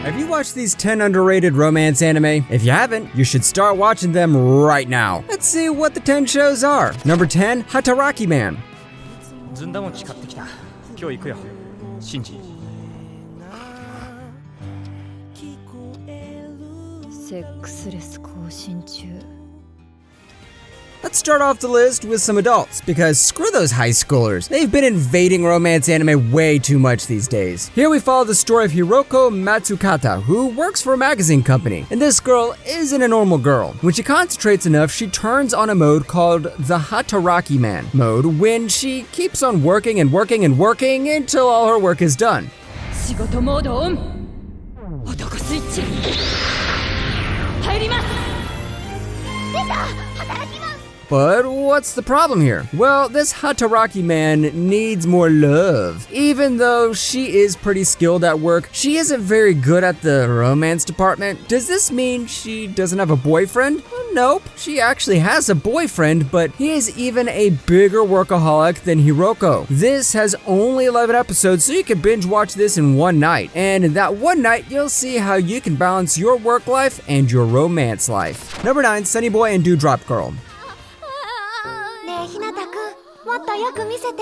Have you watched these 10 underrated romance anime? If you haven't, you should start watching them right now. Let's see what the 10 shows are. Number 10, Hataraki Man. ずんだ餅買ってきた。今日行くよ。シンジ。セックスレス更新中。 Let's start off the list with some adults, because screw those high schoolers. They've been invading romance anime way too much these days. Here we follow the story of Hiroko Matsukata, who works for a magazine company. And this girl isn't a normal girl. When she concentrates enough, she turns on a mode called the Hataraki Man mode, when she keeps on working and working and working until all her work is done. 仕事モードオン。男スイッチ。入ります。出た。働きます。 But what's the problem here? Well, this Hataraki man needs more love. Even though she is pretty skilled at work, she isn't very good at the romance department. Does this mean she doesn't have a boyfriend? Nope, she actually has a boyfriend, but he is even a bigger workaholic than Hiroko. This has only 11 episodes, so you can binge watch this in one night. And in that one night, you'll see how you can balance your work life and your romance life. Number 9, Sunny Boy and Dewdrop Girl. ひなたくん、もっとよく見せて。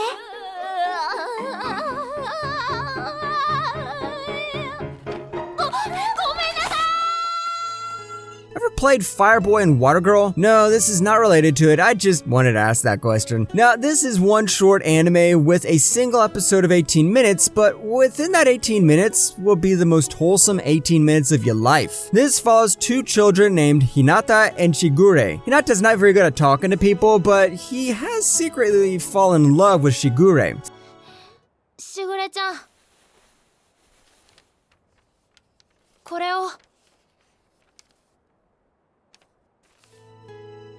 Ever played Fireboy and Water Girl? No, this is not related to it. I just wanted to ask that question. Now, this is one short anime with a single episode of 18 minutes, but within that 18 minutes will be the most wholesome 18 minutes of your life. This follows two children named Hinata and Shigure. Hinata's not very good at talking to people, but he has secretly fallen in love with Shigure. しぐれちゃん、これを。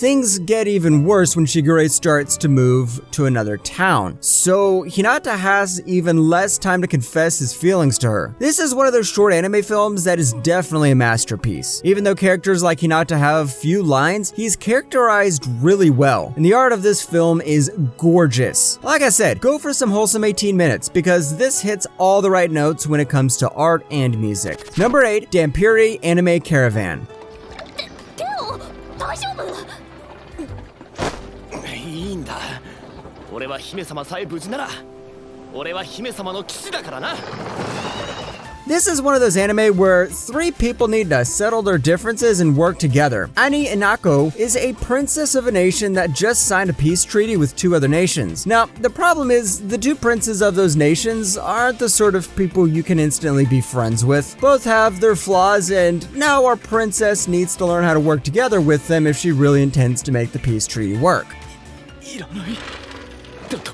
Things get even worse when Shigure starts to move to another town, so Hinata has even less time to confess his feelings to her. This is one of those short anime films that is definitely a masterpiece. Even though characters like Hinata have few lines, he's characterized really well, and the art of this film is gorgeous. Like I said, go for some wholesome 18 minutes, because this hits all the right notes when it comes to art and music. Number 8, Dampiri Anime Caravan. 大丈夫？ いいんだ。俺は姫様さえ無事なら、俺は姫様の騎士だからな。 This is one of those anime where three people need to settle their differences and work together. Ani Inako is a princess of a nation that just signed a peace treaty with two other nations. Now, the problem is the two princes of those nations aren't the sort of people you can instantly be friends with. Both have their flaws, and now our princess needs to learn how to work together with them if she really intends to make the peace treaty work. いらない。だと。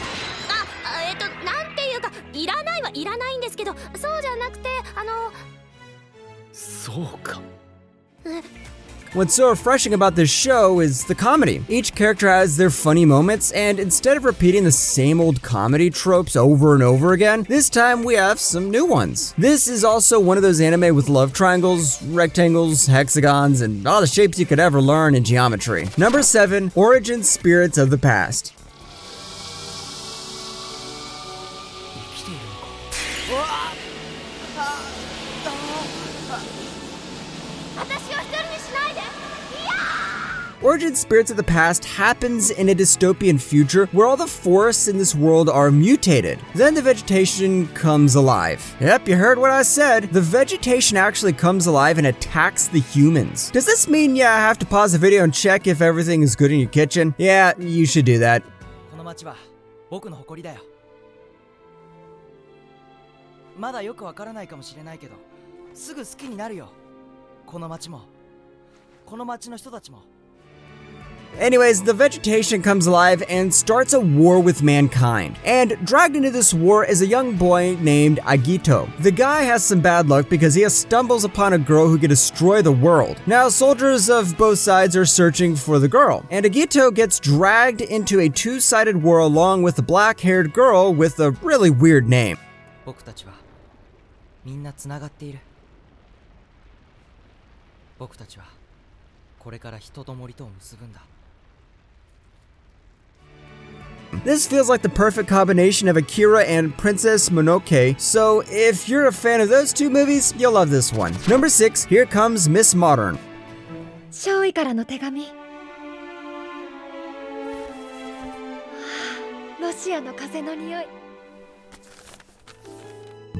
なんていうか、いらないはいらないんですけど、そうじゃなくて、そうか。 What's so refreshing about this show is the comedy. Each character has their funny moments, and instead of repeating the same old comedy tropes over and over again, this time we have some new ones. This is also one of those anime with love triangles, rectangles, hexagons, and all the shapes you could ever learn in geometry. Number 7, Origin Spirits of the Past. 私を一人にしないで。いやー。 Origin Spirits of the Past happens in a dystopian future where all the forests in this world are mutated. Then the vegetation comes alive. Yep, you heard what I said. The vegetation actually comes alive and attacks the humans. Does this mean I have to pause the video and check if everything is good in your kitchen? Yeah, you should do that. この町は僕の誇りだよ。まだよくわからないかもしれないけど、すぐ好きになるよ。この町も、この町の人たちも。 Anyways, the vegetation comes alive and starts a war with mankind. And dragged into this war is a young boy named Agito. The guy has some bad luck because he stumbles upon a girl who can destroy the world. Now, soldiers of both sides are searching for the girl, and Agito gets dragged into a two-sided war along with a black-haired girl with a really weird name. 僕たちはみんなつながっている。僕たちはこれから人と森とを結ぶんだ。This feels like the perfect combination of Akira and Princess Mononoke, so if you're a fan of those two movies, you'll love this one. Number 6, here comes Miss Modern. 少尉からの手紙。ロシアの風の匂い。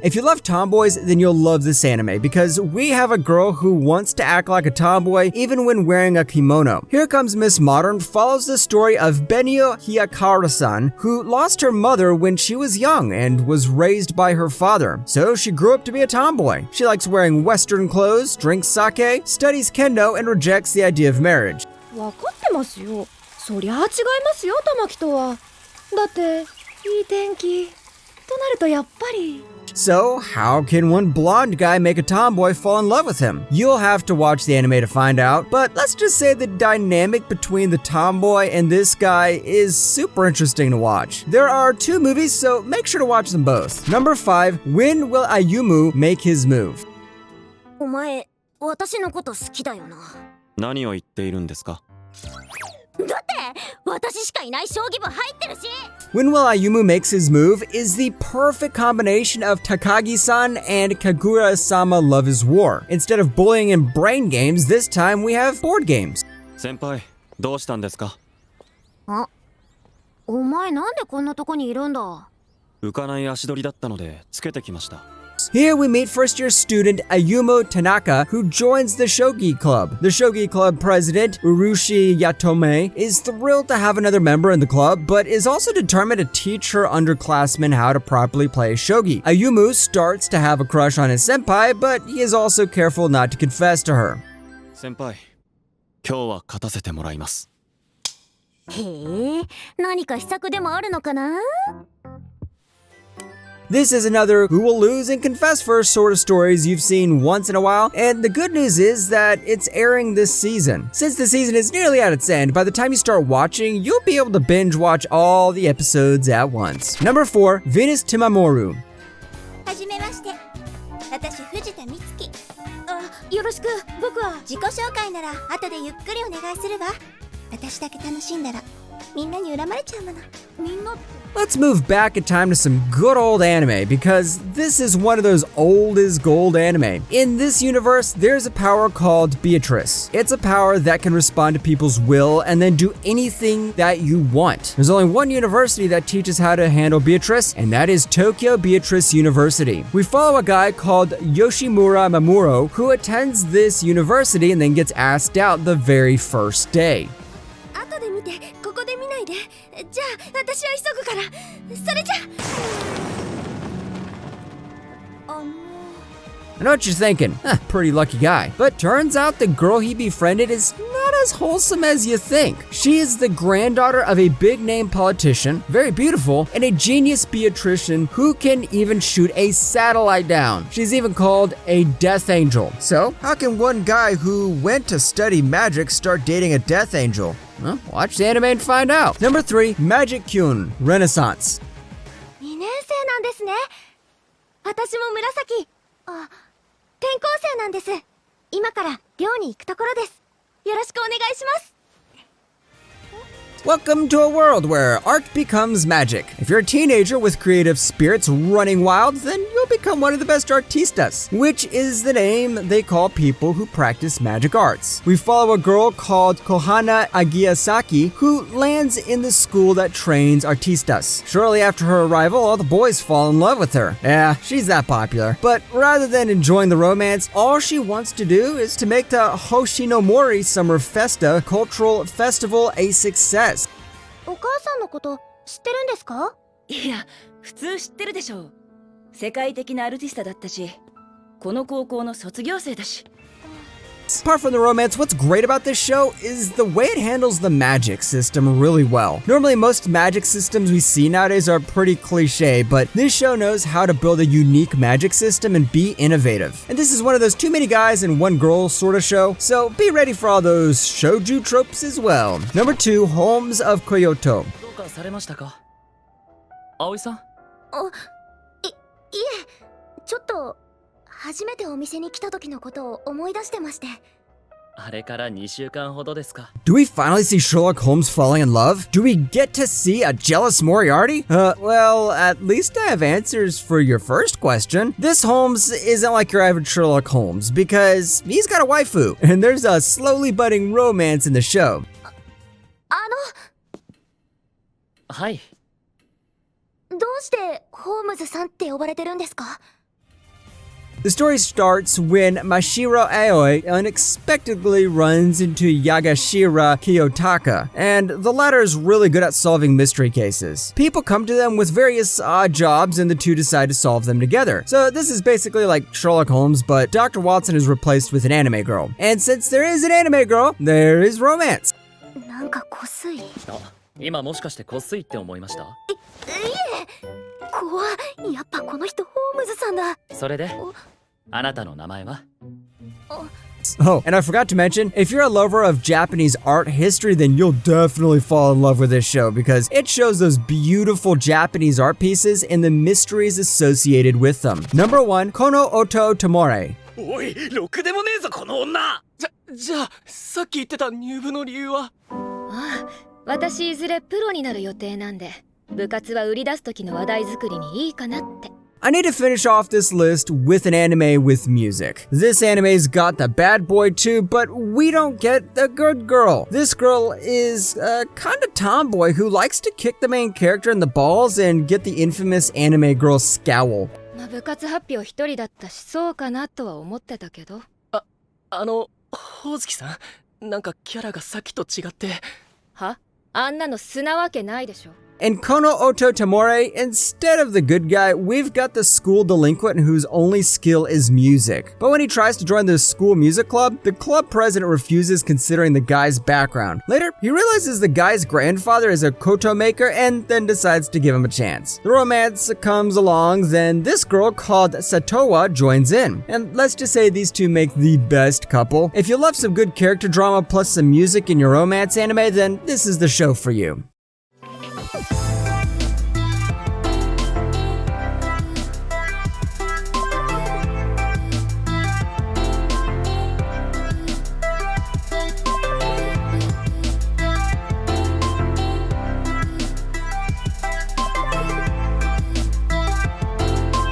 If you love tomboys, then you'll love this anime because we have a girl who wants to act like a tomboy even when wearing a kimono. Here Comes Miss Modern follows the story of Benio Hiyakara-san, who lost her mother when she was young and was raised by her father. So she grew up to be a tomboy. She likes wearing Western clothes, drinks sake, studies kendo, and rejects the idea of marriage. わかってますよ。そりゃあ違いますよ、玉木とは。だって、いい天気。となるとやっぱり。 So, how can one blonde guy make a tomboy fall in love with him? You'll have to watch the anime to find out, but let's just say the dynamic between the tomboy and this guy is super interesting to watch. There are 2 movies, so make sure to watch them both. Number 5, When Will Ayumu Make His Move? お前、私のこと好きだよな。何を言っているんですか？だって私しかいない将棋部入ってるし。 When Will Ayumu Makes His Move is the perfect combination of Takagi-san and Kagura-sama Love is War. Instead of bullying and brain games, this time we have board games. 先輩、どうしたんですか？あ、お前なんでこんなとこにいるんだ？浮かない足取りだったのでつけてきました。 Here we meet first-year student Ayumu Tanaka, who joins the Shogi Club. The Shogi Club president, Urushi Yatome, is thrilled to have another member in the club, but is also determined to teach her underclassmen how to properly play shogi. Ayumu starts to have a crush on his senpai, but he is also careful not to confess to her. 先輩、今日は勝たせてもらいます。へえ、何か秘策でもあるのかな？ This is another who will lose and confess first sort of stories you've seen once in a while, and the good news is that it's airing this season. Since the season is nearly at its end, by the time you start watching, you'll be able to binge watch all the episodes at once. Number 4, Venus Timamoru. はじめまして。私藤田美月。よろしく。僕は自己紹介なら後でゆっくりお願いするわ。私だけ楽しんだらみんなに恨まれちゃうもの。みんなって。 Let's move back in time to some good old anime, because this is one of those old as gold anime. In this universe, there's a power called Beatrice. It's a power that can respond to people's will and then do anything that you want. There's only one university that teaches how to handle Beatrice, and that is Tokyo Beatrice University. We follow a guy called Yoshimura Mamuro, who attends this university and then gets asked out the very first day. 後で見て、ここで見ないで。じゃあ、私は急ぐから。それじゃ。I know what you're thinking, pretty lucky guy. But turns out the girl he befriended is not as wholesome as you think. She is the granddaughter of a big-name politician, very beautiful, and a genius Beatrician who can even shoot a satellite down. She's even called a death angel. So, how can one guy who went to study magic start dating a death angel? Well, watch the anime and find out. Number 3, Magic Kyun, Renaissance. 2年生なんですね。私も紫。転校生なんです。今から寮に行くところです。よろしくお願いします。 Welcome to a world where art becomes magic. If you're a teenager with creative spirits running wild, then you'll become one of the best artistas, which is the name they call people who practice magic arts. We follow a girl called Kohana Agiasaki who lands in the school that trains artistas. Shortly after her arrival, all the boys fall in love with her. Yeah, she's that popular. But rather than enjoying the romance, all she wants to do is to make the Hoshinomori Summer Festa cultural festival a success. お母さんのこと知ってるんですか？いや、普通知ってるでしょう。世界的なアルティスタだったし、この高校の卒業生だし。 Apart from the romance, what's great about this show is the way it handles the magic system really well. Normally, most magic systems we see nowadays are pretty cliche, but this show knows how to build a unique magic system and be innovative. And this is one of those too many guys and one girl sort of show, so be ready for all those shouju tropes as well. Number 2, Homes of Kyoto. どうかされましたか？葵さん？いえ、ちょっと初めてお店に来た時のことを思い出してまして。あれから2週間ほどですか。 Do we finally see Sherlock Holmes falling in love? Do we get to see a jealous Moriarty? Well, at least I have answers for your first question. This Holmes isn't like your average Sherlock Holmes because he's got a waifu, and there's a slowly budding romance in the show. はい。どうしてホームズさんって呼ばれてるんですか？ The story starts when Mashiro Aoi unexpectedly runs into Yagashira Kiyotaka, and the latter is really good at solving mystery cases. People come to them with various odd jobs, and the two decide to solve them together. So this is basically like Sherlock Holmes, but Dr. Watson is replaced with an anime girl. And since there is an anime girl, there is romance. なんかこすい。今もしかしてこっすいって思いました？いえ、怖い。やっぱこの人ホームズさんだ。それであなたの名前は？ Oh, and I forgot to mention, if you're a lover of Japanese art history, then you'll definitely fall in love with this show because it shows those beautiful Japanese art pieces and the mysteries associated with them. Number 1, Kono Oto Tomore. おい、ろくでもねえぞこの女。じゃあさっき言ってた入部の理由は？ああ、私いずれプロになる予定なんで、部活は売り出す時の話題作りにいいかなって。 I need to finish off this list with an anime with music. This anime's got the bad boy too, but we don't get the good girl. This girl is a kind of tomboy who likes to kick the main character in the balls and get the infamous anime girl scowl. まあ部活発表一人だったしそうかなとは思ってたけど。ほおずきさん、なんかキャラがさっきと違って。は？あんなの素なわけないでしょ。 In Kono Oto Tomore, instead of the good guy, we've got the school delinquent whose only skill is music. But when he tries to join the school music club, the club president refuses considering the guy's background. Later, he realizes the guy's grandfather is a koto maker and then decides to give him a chance. The romance comes along, then this girl called Satowa joins in. And let's just say these two make the best couple. If you love some good character drama plus some music in your romance anime, then this is the show for you.